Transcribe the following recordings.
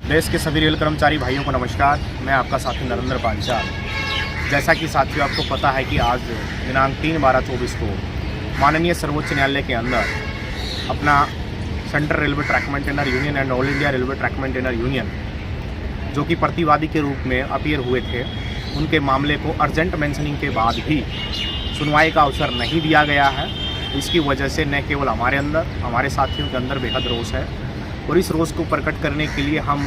देश के सभी रेल कर्मचारी भाइयों को नमस्कार। मैं आपका साथी नरेंद्र पांचाल। जैसा कि साथियों आपको पता है कि आज दिनांक 3/12/24 को माननीय सर्वोच्च न्यायालय के अंदर अपना central railway track maintainer union and all India railway track maintainer union जो कि प्रतिवादी के रूप में अपीयर हुए थे, उनके मामले को अर्जेंट मेंशनिंग के बाद भी सुनवाई का अवसर नहीं दिया गया है। इसकी वजह से न केवल हमारे अंदर, हमारे साथियों के अंदर बेहद रोष है और इस रोष को प्रकट करने के लिए हम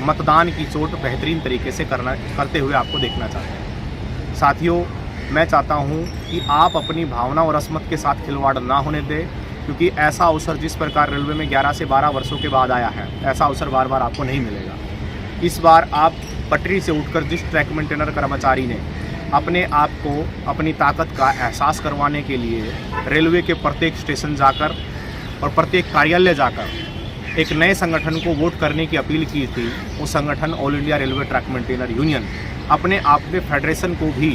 मतदान की चोट बेहतरीन तरीके से करते हुए आपको देखना चाहते हैं। साथियों, मैं चाहता हूं कि आप अपनी भावना और असमत के साथ खिलवाड़ ना होने दें, क्योंकि ऐसा अवसर जिस प्रकार रेलवे में 11 से 12 वर्षों के बाद आया है, ऐसा अवसर बार बार आपको नहीं मिलेगा। इस बार आप पटरी से उठकर जिस ट्रैक मेंटेनर कर्मचारी ने अपने आप को अपनी ताकत का एहसास करवाने के लिए रेलवे के प्रत्येक स्टेशन जाकर और प्रत्येक कार्यालय जाकर एक नए संगठन को वोट करने की अपील की थी, वो संगठन all India railway track maintainer union अपने आप में फेडरेशन को भी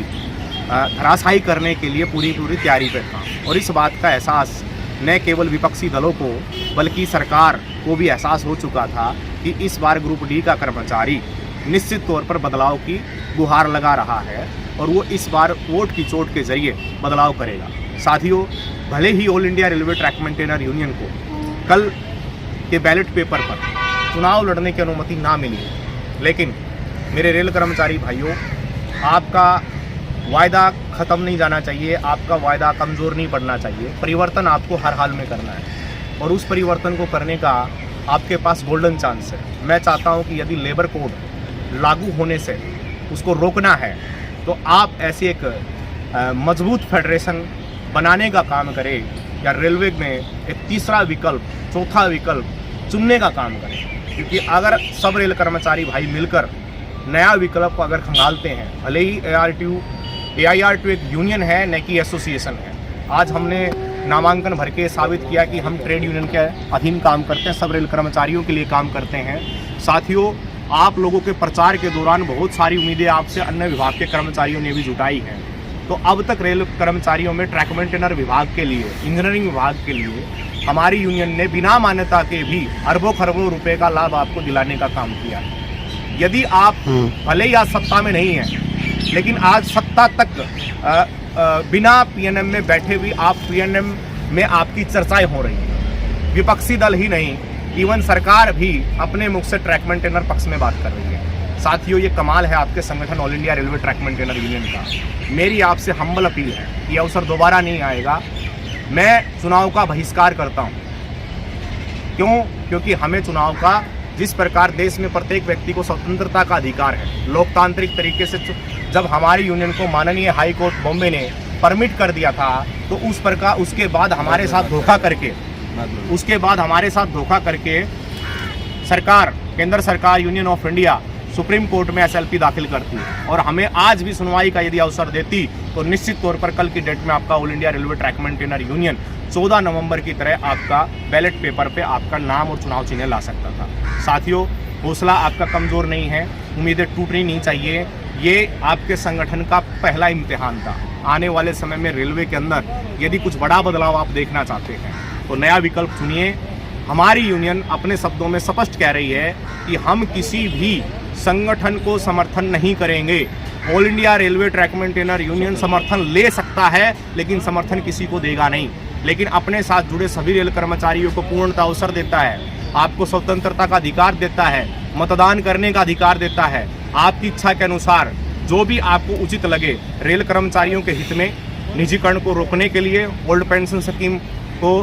धराशायी करने के लिए पूरी तैयारी पर था। और इस बात का एहसास न केवल विपक्षी दलों को बल्कि सरकार को भी एहसास हो चुका था कि इस बार ग्रुप डी का कर्मचारी निश्चित तौर पर बदलाव की गुहार लगा रहा है और वो इस बार वोट की चोट के जरिए बदलाव करेगा। साथियों, भले ही all India railway track maintainer union को कल के बैलेट पेपर पर चुनाव लड़ने की अनुमति ना मिली, लेकिन मेरे रेल कर्मचारी भाइयों, आपका वायदा ख़त्म नहीं जाना चाहिए, आपका वायदा कमज़ोर नहीं पड़ना चाहिए। परिवर्तन आपको हर हाल में करना है और उस परिवर्तन को करने का आपके पास गोल्डन चांस है। मैं चाहता हूं कि यदि लेबर कोड लागू होने से उसको रोकना है तो आप ऐसी एक मजबूत फेडरेशन बनाने का काम करें या रेलवे में एक तीसरा विकल्प, चौथा विकल्प चुनने का काम करें। क्योंकि अगर सब रेल कर्मचारी भाई मिलकर नया विकल्प को अगर खंगालते हैं, भले ही AIRTO एक यूनियन है न कि एसोसिएशन है। आज हमने नामांकन भर के साबित किया कि हम ट्रेड यूनियन के अधीन काम करते हैं, सब रेल कर्मचारियों के लिए काम करते हैं। साथियों, आप लोगों के प्रचार के दौरान बहुत सारी उम्मीदें आपसे अन्य विभाग के कर्मचारियों ने भी जुटाई हैं। तो अब तक रेल कर्मचारियों में ट्रैक मेंटेनर विभाग के लिए, इंजीनियरिंग विभाग के लिए हमारी यूनियन ने बिना मान्यता के भी अरबों खरबों रुपए का लाभ आपको दिलाने का काम किया है। यदि आप भले ही आज सत्ता में नहीं हैं, लेकिन आज सत्ता तक बिना PNM में बैठे हुए आप PNM में आपकी चर्चाएं हो रही हैं। विपक्षी दल ही नहीं, इवन सरकार भी अपने मुख से ट्रैक मेंटेनर पक्ष में बात कर रही है। साथियों, ये कमाल है आपके संगठन all India railway track maintainer union का। मेरी आपसे हम्बल अपील है, ये अवसर दोबारा नहीं आएगा। मैं चुनाव का बहिष्कार करता हूँ। क्यों? क्योंकि हमें चुनाव का, जिस प्रकार देश में प्रत्येक व्यक्ति को स्वतंत्रता का अधिकार है, लोकतांत्रिक तरीके से जब हमारी यूनियन को माननीय हाई कोर्ट बॉम्बे ने परमिट कर दिया था, तो उस प्रकार उसके बाद हमारे साथ धोखा करके सरकार, केंद्र सरकार, union of India supreme court में SLP दाखिल करती है और हमें आज भी सुनवाई का यदि अवसर देती तो निश्चित तौर पर कल की डेट में आपका all India railway track maintainer union 14 नवंबर की तरह आपका बैलेट पेपर पे आपका नाम और चुनाव चिन्ह ला सकता था। साथियों, हौसला आपका कमज़ोर नहीं है, उम्मीदें टूटनी नहीं चाहिए। ये आपके संगठन का पहला इम्तिहान था। आने वाले समय में रेलवे के अंदर यदि कुछ बड़ा बदलाव आप देखना चाहते हैं तो नया विकल्प चुनिए। हमारी यूनियन अपने शब्दों में स्पष्ट कह रही है कि हम किसी भी संगठन को समर्थन नहीं करेंगे। All India railway track maintainer union समर्थन ले सकता है, लेकिन समर्थन किसी को देगा नहीं। लेकिन अपने साथ जुड़े सभी रेल कर्मचारियों को पूर्णतः अवसर देता है, आपको स्वतंत्रता का अधिकार देता है, मतदान करने का अधिकार देता है। आपकी इच्छा के अनुसार जो भी आपको उचित लगे, रेल कर्मचारियों के हित में निजीकरण को रोकने के लिए, ओल्ड पेंशन स्कीम को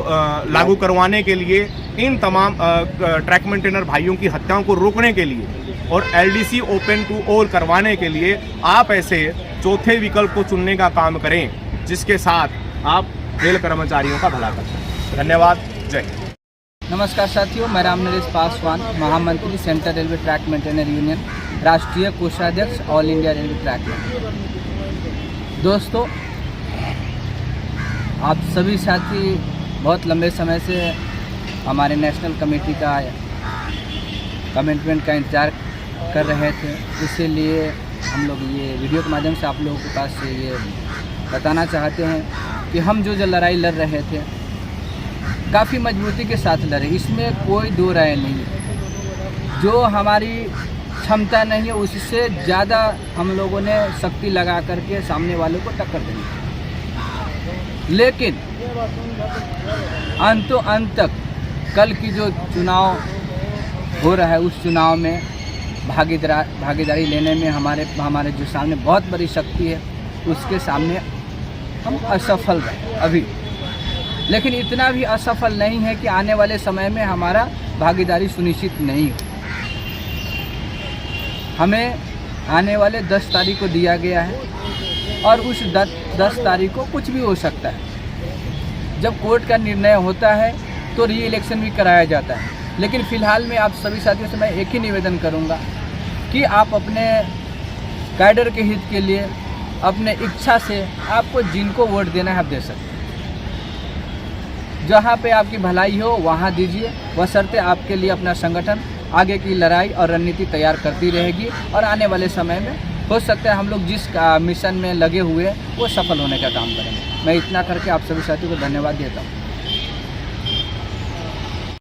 लागू करवाने के लिए, इन तमाम ट्रैक मेंटेनर भाइयों की हत्याओं को रोकने के लिए और LDC ओपन टू ऑल करवाने के लिए आप ऐसे चौथे विकल्प को चुनने का काम करें, जिसके साथ आप रेल कर्मचारियों का भला कर सकें। धन्यवाद। जय हिंद। नमस्कार साथियों, मैं राम नरेश पासवान, महामंत्री central railway track maintainer union, राष्ट्रीय कोषाध्यक्ष all India railway track maintainer. दोस्तों, आप सभी साथी बहुत लंबे समय से हमारे नेशनल कमेटी का कमिटमेंट का इंतज़ार कर रहे थे। इसीलिए हम लोग ये वीडियो के माध्यम से आप लोगों के पास से ये बताना चाहते हैं कि हम जो लड़ाई लड़ रहे थे काफ़ी मजबूती के साथ लड़े, इसमें कोई दो राय नहीं। जो हमारी क्षमता नहीं है उससे ज़्यादा हम लोगों ने शक्ति लगा करके सामने वाले को टक्कर दी। लेकिन अंतो अंत तक कल की जो चुनाव हो रहा है उस चुनाव में भागीदारी लेने में हमारे जो सामने बहुत बड़ी शक्ति है उसके सामने हम असफल रहे अभी। लेकिन इतना भी असफल नहीं है कि आने वाले समय में हमारा भागीदारी सुनिश्चित नहीं हो। हमें आने वाले 10 तारीख को दिया गया है और उस 10 तारीख को कुछ भी हो सकता है। जब कोर्ट का निर्णय होता है तो री इलेक्शन भी कराया जाता है। लेकिन फ़िलहाल मैं आप सभी साथियों से मैं एक ही निवेदन करूंगा कि आप अपने कैडर के हित के लिए अपने इच्छा से आपको जिनको वोट देना है आप दे सकते हैं। जहाँ पे आपकी भलाई हो वहाँ दीजिए, बशर्ते आपके लिए अपना संगठन आगे की लड़ाई और रणनीति तैयार करती रहेगी और आने वाले समय में हो सकता है हम लोग जिस मिशन में लगे हुए वो सफल होने का काम करेंगे। मैं इतना करके आप सभी साथियों को धन्यवाद देता हूँ।